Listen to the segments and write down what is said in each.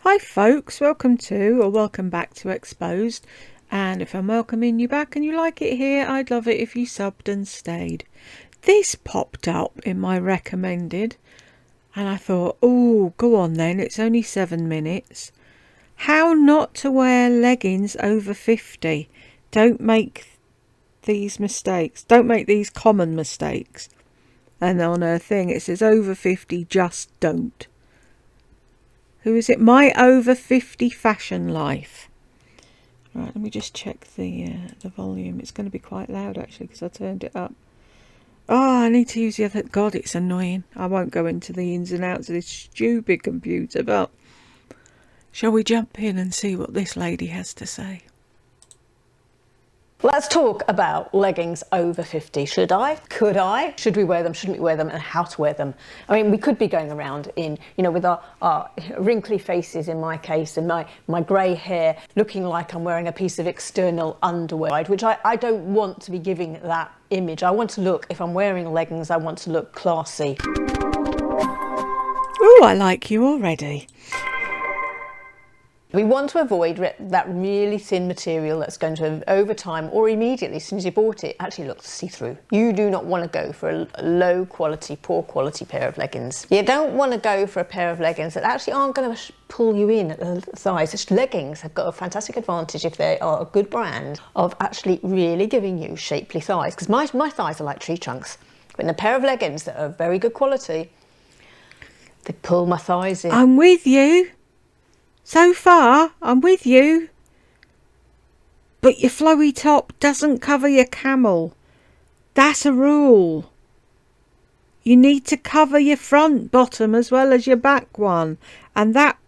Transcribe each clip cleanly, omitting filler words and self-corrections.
Hi folks, welcome to or welcome back to Exposed, and if I'm welcoming you back and you like it here, I'd love it if you subbed and stayed. This popped up in my recommended and I thought, oh, go on then, it's only 7 minutes. How not to wear leggings over 50. Don't make these mistakes. Don't make these common mistakes. And on her thing it says over 50, just don't. Who is it? My Over 50 Fashion Life. Right, let me just check the volume. It's going to be quite loud actually because I turned it up. Oh, I need to use the other. God, it's annoying. I won't go into the ins and outs of this stupid computer, but shall we jump in and see what this lady has to say? Let's talk about leggings over 50. Should I? Could I? Should we wear them? Shouldn't we wear them? And how to wear them? I mean, we could be going around in, with our wrinkly faces in my case, and my grey hair, looking like I'm wearing a piece of external underwear, which I don't want to be giving that image. I want to look, if I'm wearing leggings, I want to look classy. Oh, I like you already. We want to avoid that really thin material that's going to, over time or immediately, as soon as you bought it, actually look see-through. You do not want to go for a low quality, poor quality pair of leggings. You don't want to go for a pair of leggings that actually aren't going to pull you in at the thighs. Such leggings have got a fantastic advantage, if they are a good brand, of actually really giving you shapely thighs. Because my thighs are like tree trunks. But in a pair of leggings that are very good quality, they pull my thighs in. I'm with you. So far, I'm with you. But your flowy top doesn't cover your camel. That's a rule. You need to cover your front bottom as well as your back one. And that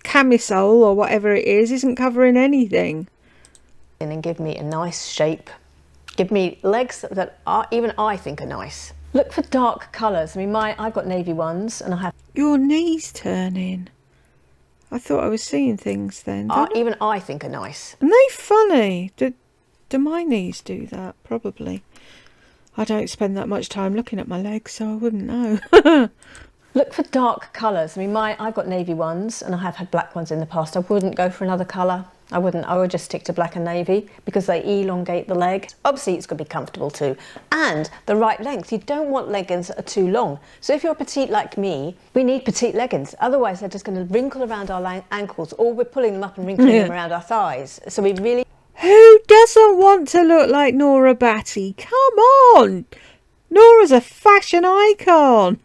camisole or whatever it is isn't covering anything. And give me a nice shape. Give me legs that even I think are nice. Look for dark colours. I mean, I've got navy ones, and I have. Your knees turning. I thought I was seeing things then. Even I think are nice. Aren't they funny? Do my knees do that? Probably. I don't spend that much time looking at my legs, so I wouldn't know. Look for dark colours. I mean, I've got navy ones, and I have had black ones in the past. I wouldn't go for another colour. I wouldn't. I would just stick to black and navy because they elongate the leg. Obviously, it's going to be comfortable too. And the right length. You don't want leggings that are too long. So if you're petite like me, we need petite leggings. Otherwise, they're just going to wrinkle around our ankles, or we're pulling them up and wrinkling them around our thighs. So we really... Who doesn't want to look like Nora Batty? Come on! Nora's a fashion icon.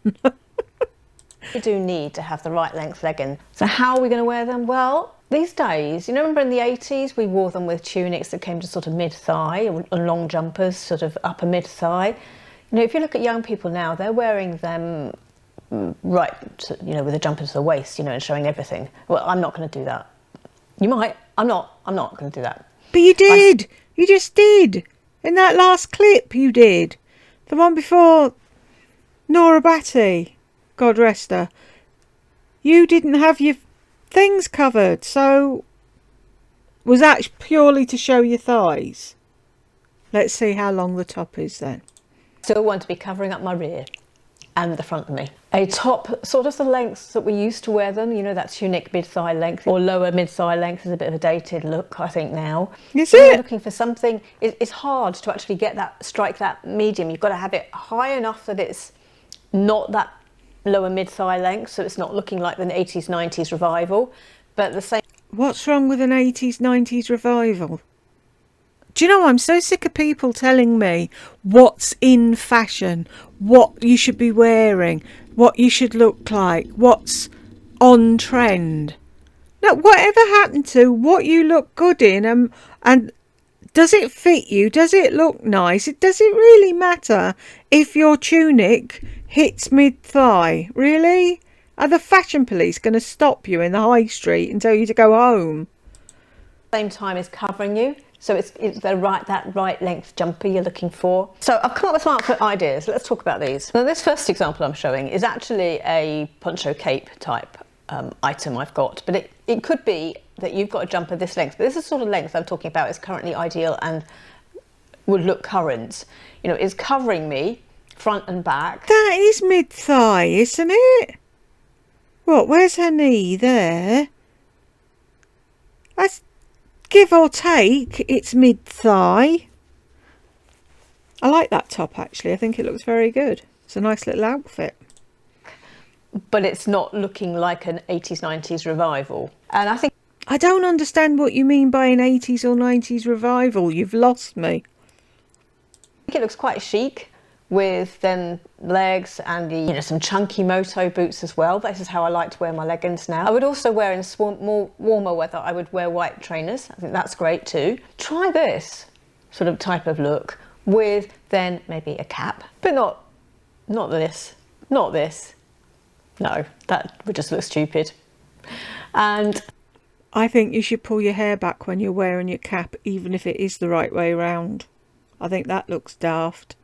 We do need to have the right length legging. So how are we going to wear them? Well, these days, remember in the 80s, we wore them with tunics that came to sort of mid-thigh, and long jumpers, sort of upper mid-thigh. If you look at young people now, they're wearing them right, with the jumper to the waist, and showing everything. Well, I'm not going to do that. You might. I'm not going to do that. But you did. You just did. In that last clip, you did. The one before Nora Batty. God rest her. You didn't have your things covered, so was that purely to show your thighs? Let's see how long the top is then. Still want to be covering up my rear and the front of me. A top, sort of the lengths that we used to wear them, that tunic mid-thigh length or lower mid-thigh length is a bit of a dated look, I think, now. Is it? Looking for something, it's hard to actually strike that medium. You've got to have it high enough that it's not that lower mid-thigh length, so it's not looking like the 80s, 90s revival, but the same. What's wrong with an 80s, 90s revival? Do you know, I'm so sick of people telling me what's in fashion, what you should be wearing, what you should look like, what's on trend. Now, whatever happened to what you look good in, and does it fit you? Does it look nice? Does it really matter if your tunic hits mid-thigh? Really? Are the fashion police going to stop you in the high street and tell you to go home? Same time as covering you. So it's that right length jumper you're looking for. So I've come up with some outfit ideas. Let's talk about these. Now, this first example I'm showing is actually a poncho cape type item I've got, but it could be that you've got a jumper this length, but this is the sort of length I'm talking about is currently ideal and would look current. Is covering me front and back. That is mid-thigh, isn't it? What, where's her knee? There. That's, give or take, it's mid-thigh. I like that top, actually. I think it looks very good. It's a nice little outfit. But it's not looking like an 80s, 90s revival. And I think I don't understand what you mean by an 80s or 90s revival. You've lost me. it looks quite chic with then legs and the, some chunky moto boots as well. This is how I like to wear my leggings now. I would also wear in more warmer weather, I would wear white trainers. I think that's great too. Try this sort of type of look with then maybe a cap, but not this, not this. No, that would just look stupid. And I think you should pull your hair back when you're wearing your cap, even if it is the right way round. I think that looks daft.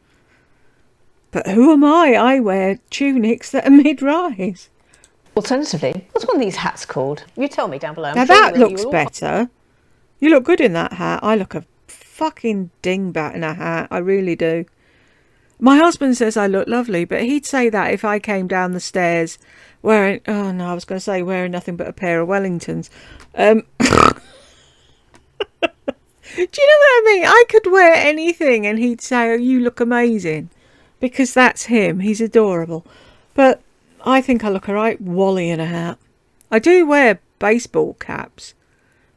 But who am I? I wear tunics that are mid-rise. alternatively, what's one of these hats called? You tell me down below. Now that looks better. You look good in that hat. I look a fucking dingbat in a hat. I really do. My husband says I look lovely, but he'd say that if I came down the stairs wearing... Oh, no, I was going to say wearing nothing but a pair of Wellingtons. Do you know what I mean? I could wear anything and he'd say, oh, you look amazing. Because that's him. He's adorable. But I think I look a right wally in a hat. I do wear baseball caps,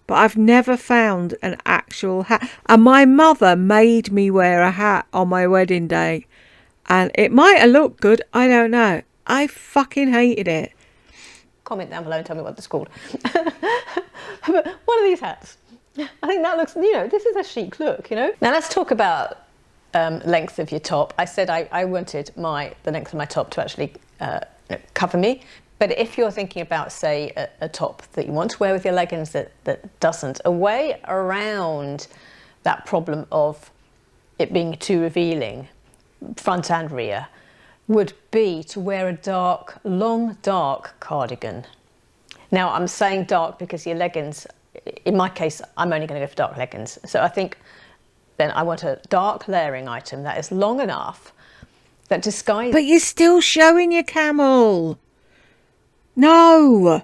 but I've never found an actual hat. And my mother made me wear a hat on my wedding day. And it might have looked good. I don't know. I fucking hated it. Comment down below and tell me what it's called. But one of these hats. I think that looks, this is a chic look, Now let's talk about length of your top. I said I wanted the length of my top to actually cover me. But if you're thinking about, say, a top that you want to wear with your leggings that doesn't, a way around that problem of it being too revealing, front and rear, would be to wear a long dark cardigan. Now I'm saying dark because your leggings, in my case, I'm only going to go for dark leggings. So I think then I want a dark layering item that is long enough that disguises... But you're still showing your camel. No,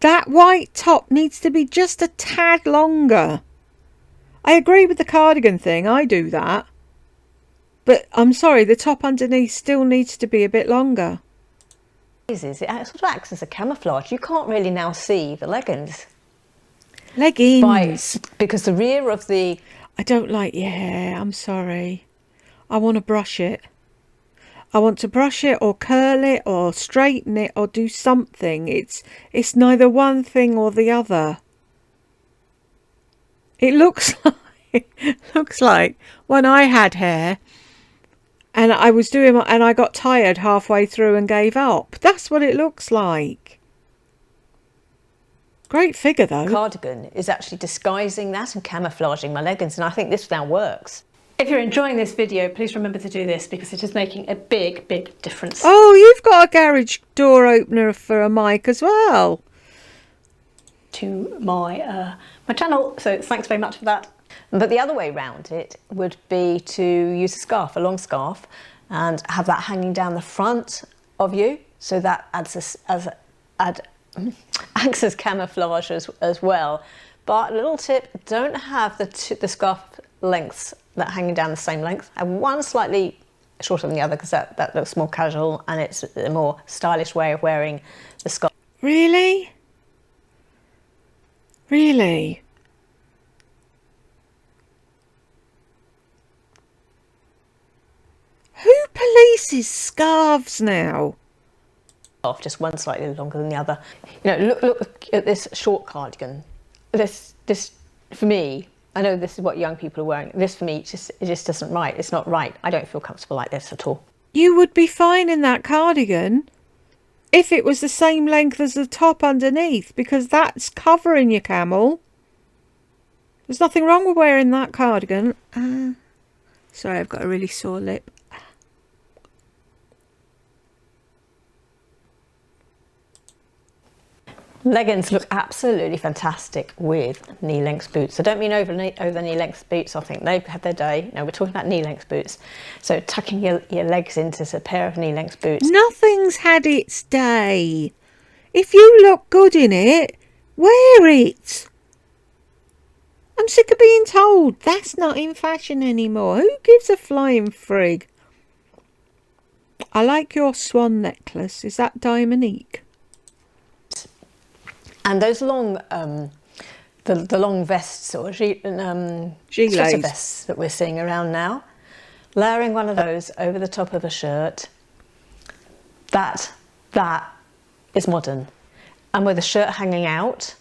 that white top needs to be just a tad longer. I agree with the cardigan thing. I do that. But I'm sorry, the top underneath still needs to be a bit longer. It sort of acts as a camouflage. You can't really now see the leggings. Leggings. Because the rear of the... I don't like your hair. I'm sorry. I want to brush it. I want to brush it or curl it or straighten it or do something. It's neither one thing or the other. It looks like when I had hair and I was doing and I got tired halfway through and gave up. That's what it looks like. Great figure though. Cardigan is actually disguising that and camouflaging my leggings, and I think this now works. If you're enjoying this video, please remember to do this because it is making a big, big difference. Oh, you've got a garage door opener for a mic as well. To my channel, so thanks very much for that. But the other way around it would be to use a scarf, a long scarf, and have that hanging down the front of you, so that acts as camouflage as well. But a little tip: don't have the scarf lengths that hanging down the same length. Have one slightly shorter than the other because that looks more casual and it's a more stylish way of wearing the scarf. Really? Really? Who polices scarves now? Off just one slightly longer than the other. Look at this short cardigan. This for me, I know this is what young people are wearing. This for me, it just doesn't right. It's not right. I don't feel comfortable like this at all. You would be fine in that cardigan if it was the same length as the top underneath, because that's covering your camel. There's nothing wrong with wearing that cardigan. Sorry, I've got a really sore lip. Leggings look absolutely fantastic with knee-length boots. I don't mean over knee-length boots. I think they've had their day. No, we're talking about knee-length boots. So tucking your legs into a pair of knee-length boots. Nothing's had its day. If you look good in it, wear it. I'm sick of being told that's not in fashion anymore. Who gives a flying frig? I like your swan necklace. Is that Diamonique? And those long, the long vests or sweater Gilets. vests that we're seeing around now, layering one of those over the top of a shirt, that is modern. And with the shirt hanging out,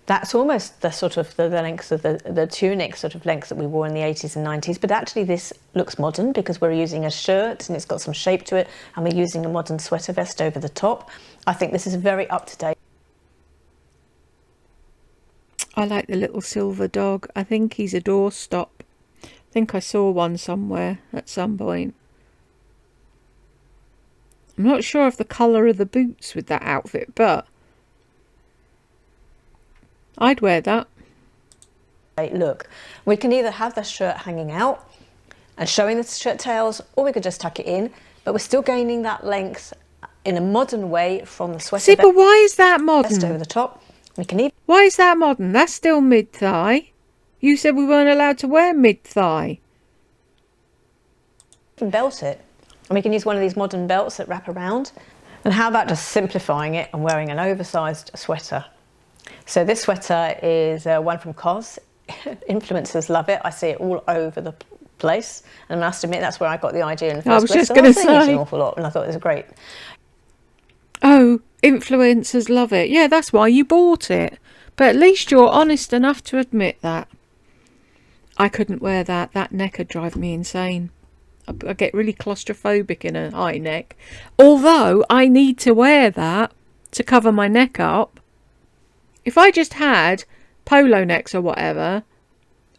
that's almost the sort of the length of the tunic sort of length that we wore in the 80s and 90s. But actually this looks modern because we're using a shirt and it's got some shape to it, and we're using a modern sweater vest over the top. I think this is very up to date. I like the little silver dog. I think he's a doorstop. I think I saw one somewhere at some point. I'm not sure of the colour of the boots with that outfit, but I'd wear that. Look, we can either have the shirt hanging out and showing the shirt tails, or we could just tuck it in, but we're still gaining that length in a modern way from the sweater See, but why is that modern? over the top. We can even Why is that modern? That's still mid-thigh. You said we weren't allowed to wear mid-thigh. belt it, and we can use one of these modern belts that wrap around. And how about just simplifying it and wearing an oversized sweater? So this sweater is one from COS. Influencers love it. I see it all over the place, and I must admit that's where I got the idea in the first place. I was just going to say an awful lot, and I thought it was great. Oh, influencers love it. Yeah, that's why you bought it. But at least you're honest enough to admit that. I couldn't wear that. That neck would drive me insane. I get really claustrophobic in a high neck. Although I need to wear that to cover my neck up. If I just had polo necks or whatever,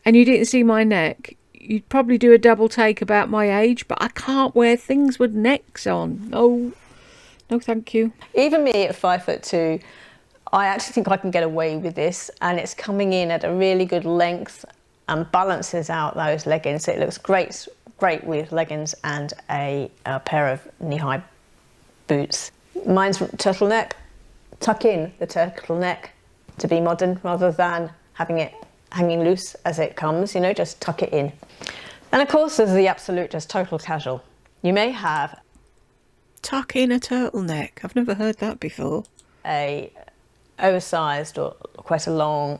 and you didn't see my neck, you'd probably do a double take about my age. But I can't wear things with necks on. No, thank you. Even me at 5'2", I actually think I can get away with this, and it's coming in at a really good length and balances out those leggings. It looks great with leggings and a pair of knee-high boots. Mine's turtleneck. Tuck in the turtleneck to be modern rather than having it hanging loose as it comes, you know, just tuck it in. And of course there's the absolute just total casual. You may have Tuck in a turtleneck. I've never heard that before. a oversized or quite a long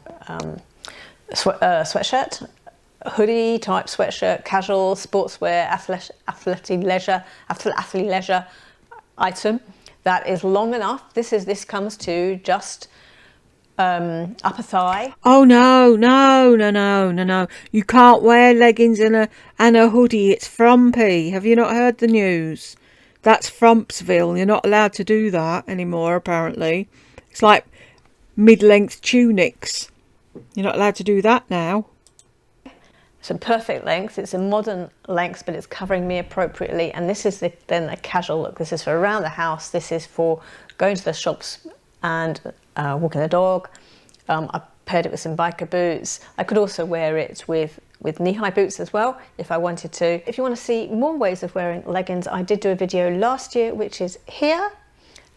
sweatshirt, hoodie type sweatshirt, casual, sportswear, athletic leisure item that is long enough. This comes to just upper thigh. Oh no. You can't wear leggings and a hoodie. It's frumpy. Have you not heard the news? That's Frumpsville. You're not allowed to do that anymore, apparently. It's like mid-length tunics. You're not allowed to do that now. It's a perfect length. It's a modern length, but it's covering me appropriately. And this is then a casual look. This is for around the house. This is for going to the shops and walking the dog. I paired it with some biker boots. I could also wear it with knee-high boots as well if I wanted to. If you want to see more ways of wearing leggings, I did do a video last year, which is here.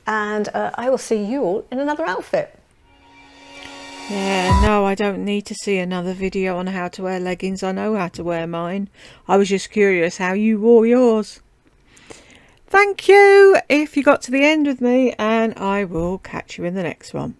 And I will see you all in another outfit. Yeah, no, I don't need to see another video on how to wear leggings. I know how to wear mine. I was just curious how you wore yours. Thank you if you got to the end with me, and I will catch you in the next one.